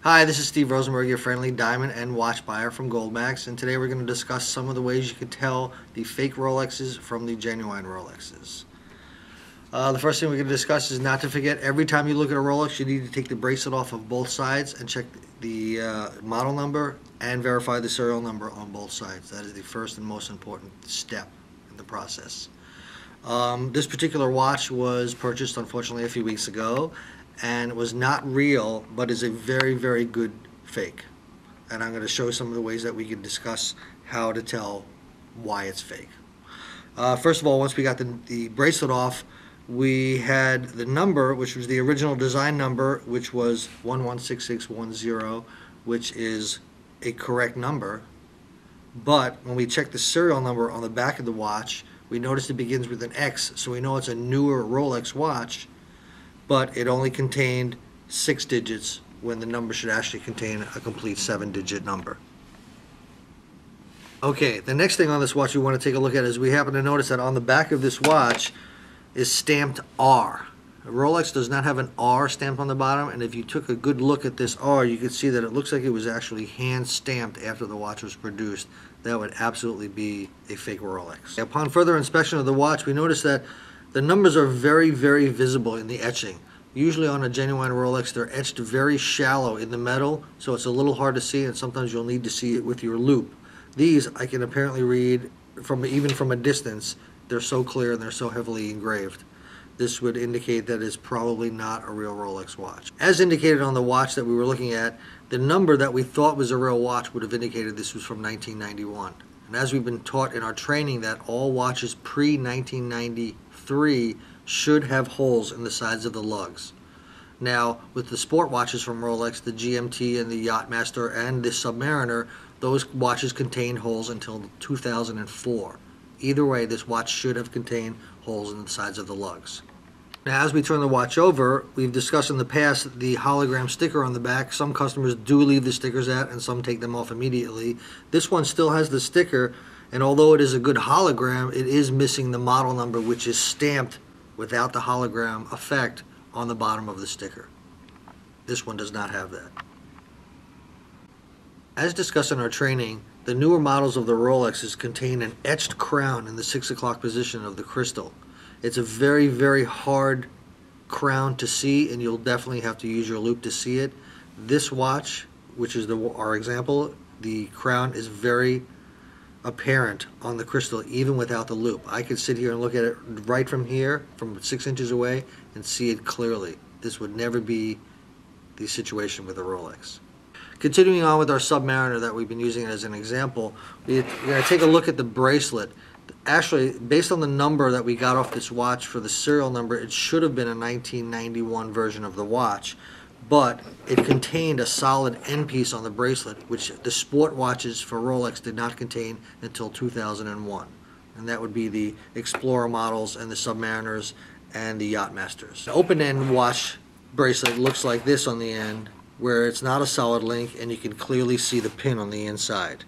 Hi, this is Steve Rosenberg, your friendly diamond and watch buyer from Goldmax, and today we're going to discuss some of the ways you can tell the fake Rolexes from the genuine Rolexes. The first thing we're going to discuss is not to forget, every time you look at a Rolex, you need to take the bracelet off of both sides and check the model number and verify the serial number on both sides. That is the first and most important step in the process. This particular watch was purchased, unfortunately, a few weeks ago, and was not real, but is a very, very good fake. And I'm going to show some of the ways that we can discuss how to tell why it's fake. First of all, once we got the bracelet off, we had the number, which was the original design number, which was 116610, which is a correct number. But when we check the serial number on the back of the watch, we notice it begins with an X, so we know it's a newer Rolex watch, but it only contained 6 digits when the number should actually contain a complete 7-digit number. Okay, the next thing on this watch we want to take a look at is we happen to notice that on the back of this watch is stamped R. Rolex does not have an R stamped on the bottom, and if you took a good look at this R, you could see that it looks like it was actually hand stamped after the watch was produced. That would absolutely be a fake Rolex. Upon further inspection of the watch, we notice that the numbers are very, very visible in the etching. Usually on a genuine Rolex, they're etched very shallow in the metal, so it's a little hard to see, and sometimes you'll need to see it with your loupe. These I can apparently read even from a distance. They're so clear and they're so heavily engraved. This would indicate that it's probably not a real Rolex watch. As indicated on the watch that we were looking at, the number that we thought was a real watch would have indicated this was from 1991. And as we've been taught in our training that all watches pre-1993 should have holes in the sides of the lugs. Now, with the sport watches from Rolex, the GMT and the Yachtmaster and the Submariner, those watches contained holes until 2004. Either way, this watch should have contained holes in the sides of the lugs. Now, as we turn the watch over, we've discussed in the past the hologram sticker on the back. Some customers do leave the stickers at, and some take them off immediately. This one still has the sticker, and although it is a good hologram, it is missing the model number, which is stamped without the hologram effect on the bottom of the sticker. This one does not have that. As discussed in our training, the newer models of the Rolexes contain an etched crown in the 6 o'clock position of the crystal. It's a very, very hard crown to see, and you'll definitely have to use your loupe to see it. This watch, which is our example, the crown is very apparent on the crystal even without the loupe. I could sit here and look at it right from here, from 6 inches away, and see it clearly. This would never be the situation with a Rolex. Continuing on with our Submariner that we've been using as an example, we're going to take a look at the bracelet. Actually, based on the number that we got off this watch for the serial number, it should have been a 1991 version of the watch, but it contained a solid end piece on the bracelet, which the sport watches for Rolex did not contain until 2001. And that would be the Explorer models and the Submariners and the Yachtmasters. The open-end watch bracelet looks like this on the end, where it's not a solid link and you can clearly see the pin on the inside.